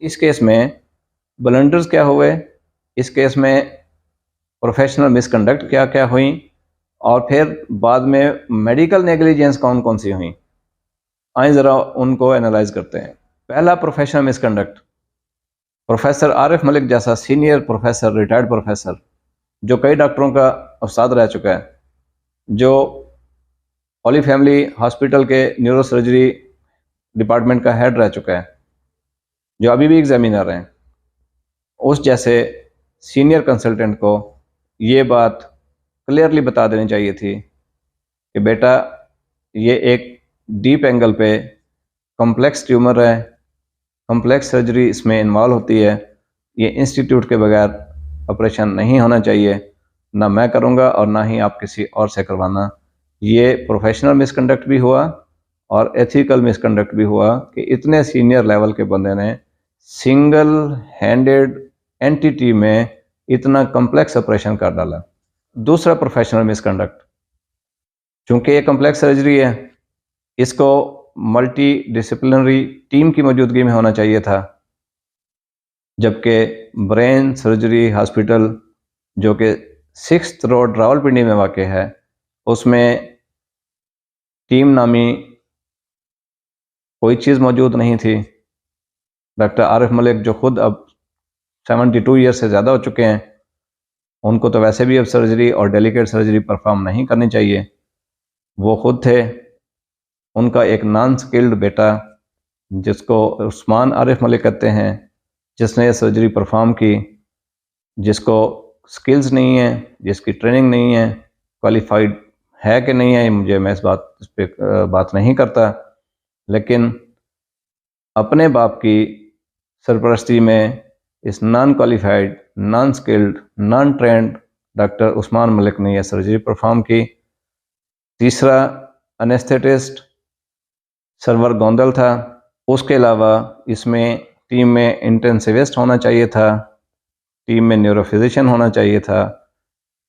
इस केस में ब्लंडर्स क्या हुए, इस केस में प्रोफेशनल मिसकंडक्ट क्या क्या हुई, और फिर बाद में मेडिकल नेग्लिजेंस कौन कौन सी हुई, आइए ज़रा उनको एनालाइज करते हैं। पहला professional misconduct, professor Arif Malik जैसा सीनियर प्रोफेसर, रिटायर्ड प्रोफेसर जो कई डॉक्टरों का उस्ताद रह चुका है, जो होली फैमिली हॉस्पिटल के न्यूरो सर्जरी डिपार्टमेंट का हेड रह चुका है, जो अभी भी एग्जामिनर हैं, उस जैसे सीनियर कंसल्टेंट को ये बात क्लियरली बता देनी चाहिए थी कि बेटा ये एक डीप एंगल पे कॉम्प्लेक्स ट्यूमर है, कॉम्प्लेक्स सर्जरी इसमें इन्वॉल्व होती है, ये इंस्टीट्यूट के बगैर ऑपरेशन नहीं होना चाहिए, ना मैं करूँगा और ना ही आप किसी और से करवाना। ये प्रोफेशनल मिसकंडक्ट भी हुआ और एथिकल मिसकंडक्ट भी हुआ कि इतने सीनियर लेवल के बंदे ने सिंगल हैंडेड एंटिटी में इतना कॉम्प्लेक्स ऑपरेशन कर डाला। दूसरा प्रोफेशनल मिसकंडक्ट, चूंकि ये कॉम्प्लेक्स सर्जरी है, इसको मल्टी डिसिप्लिनरी टीम की मौजूदगी में होना चाहिए था, जबकि ब्रेन सर्जरी हॉस्पिटल जो कि 6th रोड रावलपिंडी में वाक़ है, उसमें टीम नामी कोई चीज़ मौजूद नहीं थी। डॉक्टर आरिफ मलिक जो खुद अब 72 ईयर से ज़्यादा हो चुके हैं, उनको तो वैसे भी अब सर्जरी और डेलिकेट सर्जरी परफॉर्म नहीं करनी चाहिए, वो खुद थे। उनका एक नॉन स्किल्ड बेटा जिसको उस्मान आरिफ मलिक कहते हैं, जिसने ये सर्जरी परफॉर्म की, जिसको स्किल्स नहीं है, जिसकी ट्रेनिंग नहीं है, क्वालिफाइड है कि नहीं है मुझे, मैं इस पर बात नहीं करता, लेकिन अपने बाप की सरपरस्ती में इस non qualified, non skilled, non trend doctor Usman Malik ने यह सर्जरी परफॉर्म की। तीसरा एनेस्थेटिस्ट सरवर गोंदल था। उसके अलावा इसमें टीम में इंटेंसिविस्ट होना चाहिए था, टीम में न्यूरोफिजिशियन होना चाहिए था,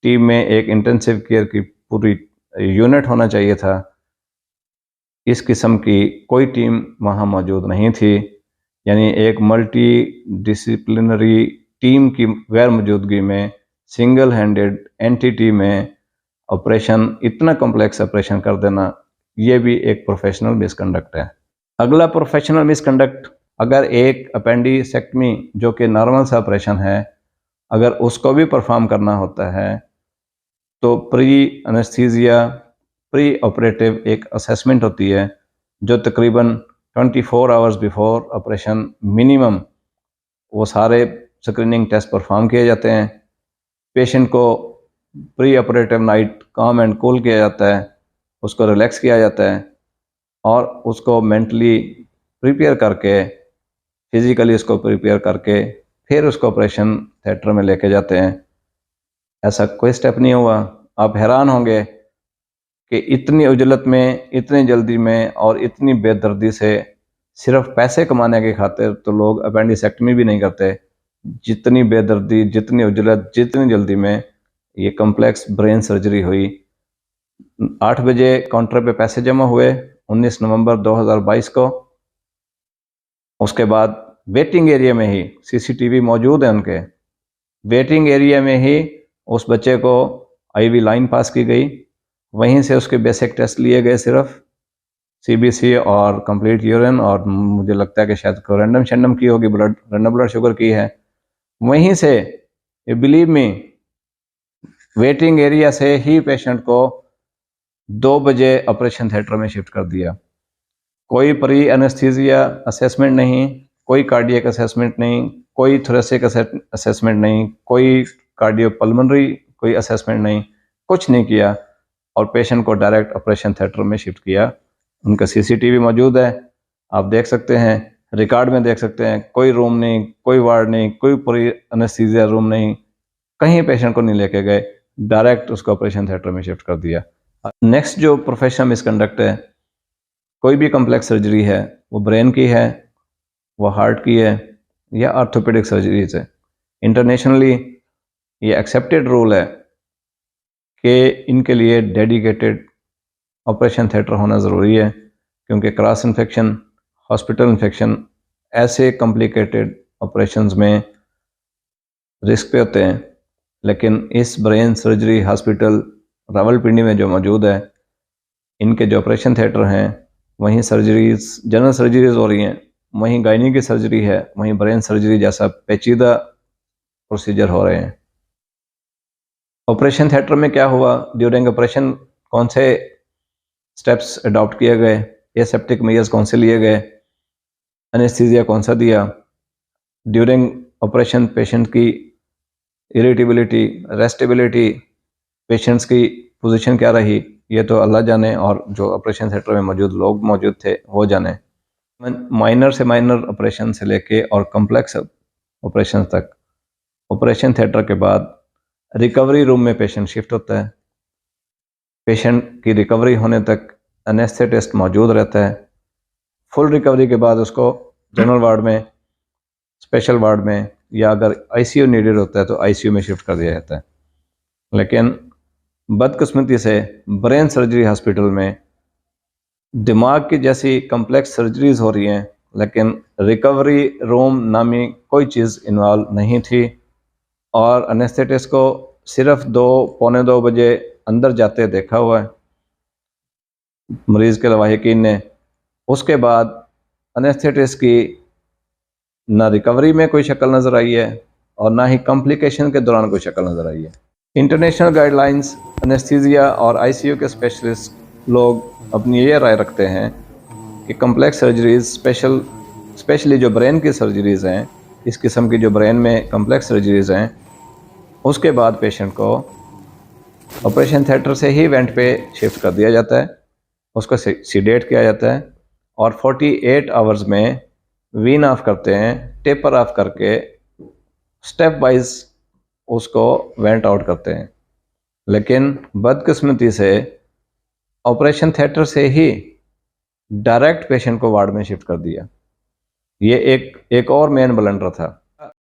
टीम में एक इंटेंसिव केयर की पूरी यूनिट होना चाहिए था। इस किस्म की कोई टीम वहाँ मौजूद नहीं थी, यानी एक मल्टी डिसिप्लिनरी टीम की गैर मौजूदगी में सिंगल हैंडेड एंटिटी में ऑपरेशन, इतना कॉम्प्लेक्स ऑपरेशन कर देना, ये भी एक प्रोफेशनल मिसकंडक्ट है। अगला प्रोफेशनल मिसकंडक्ट, अगर एक अपेंडिसेक्टमी जो कि नॉर्मल सा ऑपरेशन है, अगर उसको भी परफॉर्म करना होता है तो प्री एनेस्थीसिया, प्री ऑपरेटिव एक असेसमेंट होती है, जो तकरीबन 24 आवर्स बिफोर ऑपरेशन मिनिमम वो सारे स्क्रीनिंग टेस्ट परफॉर्म किए जाते हैं। पेशेंट को प्री ऑपरेटिव नाइट काम एंड कूल किया जाता है, उसको रिलैक्स किया जाता है और उसको मेंटली प्रिपेयर करके, फिज़िकली उसको प्रिपेयर करके फिर उसको ऑपरेशन थिएटर में लेके जाते हैं। ऐसा कोई स्टेप नहीं हुआ। आप हैरान होंगे कि इतनी उजलत में, इतनी जल्दी में और इतनी बेदर्दी से सिर्फ पैसे कमाने की खातिर तो लोग अपेंडिसेक्टमी भी नहीं करते। जितनी बेदर्दी, जितनी उजलत, जितनी जल्दी में ये कॉम्प्लेक्स ब्रेन सर्जरी हुई। 8 बजे काउंटर पे पैसे जमा हुए 19 नवंबर 2022 को। उसके बाद वेटिंग एरिया में ही सीसीटीवी मौजूद है उनके, वेटिंग एरिया में ही उस बच्चे को आईवी लाइन पास की गई, वहीं से उसके बेसिक टेस्ट लिए गए, सिर्फ सीबीसी और कंप्लीट यूरिन, और मुझे लगता है कि शायद को रैंडम शैंडम की होगी, रैंडम ब्लड शुगर की है। वहीं से बिलीव मी, वेटिंग एरिया से ही पेशेंट को 2 बजे ऑपरेशन थिएटर में शिफ्ट कर दिया। कोई प्री एनेस्थीसिया असेसमेंट नहीं, कोई कार्डियक असेसमेंट नहीं, कोई थोरेसिक असेसमेंट नहीं, कोई कार्डियोपल्मोनरी कोई असेसमेंट नहीं, कुछ नहीं किया और पेशेंट को डायरेक्ट ऑपरेशन थिएटर में शिफ्ट किया। उनका सीसीटीवी मौजूद है, आप देख सकते हैं, रिकॉर्ड में देख सकते हैं। कोई रूम नहीं, कोई वार्ड नहीं, कोई प्री एनेस्थीसिया रूम नहीं, कहीं पेशेंट को नहीं लेके गए, डायरेक्ट उसको ऑपरेशन थिएटर में शिफ्ट कर दिया। नेक्स्ट जो प्रोफेशनल मिसकंडक्ट है, कोई भी कॉम्प्लेक्स सर्जरी है, वो ब्रेन की है, वो हार्ट की है या ऑर्थोपेडिक सर्जरीज है, इंटरनेशनली ये एक्सेप्टेड रूल है कि इनके लिए डेडिकेटेड ऑपरेशन थिएटर होना ज़रूरी है, क्योंकि क्रॉस इन्फेक्शन, हॉस्पिटल इन्फेक्शन ऐसे कॉम्प्लिकेटेड ऑपरेशंस में रिस्क पे होते हैं, लेकिन इस ब्रेन सर्जरी हॉस्पिटल रावलपिंडी में जो मौजूद है, इनके जो ऑपरेशन थिएटर हैं, वहीं सर्जरीज, जनरल सर्जरीज हो रही हैं, वहीं गायनी की सर्जरी है, वहीं ब्रेन सर्जरी जैसा पेचीदा प्रोसीजर हो रहे हैं। ऑपरेशन थिएटर में क्या हुआ, ड्यूरिंग ऑपरेशन कौन से स्टेप्स अडॉप्ट किए गए, एसेप्टिक मेजर्स कौन से लिए गए, एनेस्थीसिया कौन सा दिया, ड्यूरिंग ऑपरेशन पेशेंट की इरिटेबिलिटी, रेस्टेबिलिटी, पेशेंट्स की पोजीशन क्या रही, ये तो अल्लाह जाने और जो ऑपरेशन थिएटर में मौजूद लोग मौजूद थे वो जाने। माइनर से माइनर ऑपरेशन से लेके और कॉम्प्लेक्स ऑपरेशन तक ऑपरेशन थिएटर के बाद रिकवरी रूम में पेशेंट शिफ्ट होता है। पेशेंट की रिकवरी होने तक एनेस्थेटिस्ट मौजूद रहता है। फुल रिकवरी के बाद उसको जनरल वार्ड में, स्पेशल वार्ड में, या अगर आईसीयू नीडेड होता है तो आईसीयू में शिफ्ट कर दिया जाता है। लेकिन बदकिस्मती से ब्रेन सर्जरी हॉस्पिटल में दिमाग की जैसी कम्प्लेक्स सर्जरीज हो रही हैं, लेकिन रिकवरी रूम नामी कोई चीज़ इन्वॉल्व नहीं थी, और एनेस्थेटिस्ट को सिर्फ 2-2:45 बजे अंदर जाते देखा हुआ है मरीज़ के लवाहिकीन ने। उसके बाद एनेस्थेटिस्ट की ना रिकवरी में कोई शक्ल नज़र आई है और ना ही कॉम्प्लिकेशन के दौरान कोई शक्ल नज़र आई है। इंटरनेशनल गाइडलाइंस, एनेस्थीसिया और आईसीयू के स्पेशलिस्ट लोग अपनी ये राय रखते हैं कि कम्प्लेक्स सर्जरीज, स्पेशली जो ब्रेन की सर्जरीज़ हैं, इस किस्म की जो ब्रेन में कम्प्लेक्स सर्जरीज़ हैं, उसके बाद पेशेंट को ऑपरेशन थिएटर से ही वेंट पे शिफ्ट कर दिया जाता है, उसको सीडेट किया जाता है और 48 आवर्स में वीन ऑफ करते हैं, टेपर ऑफ करके स्टेप वाइज उसको वेंट आउट करते हैं। लेकिन बदकिस्मती से ऑपरेशन थिएटर से ही डायरेक्ट पेशेंट को वार्ड में शिफ्ट कर दिया। ये एक और मेन ब्लंडर था।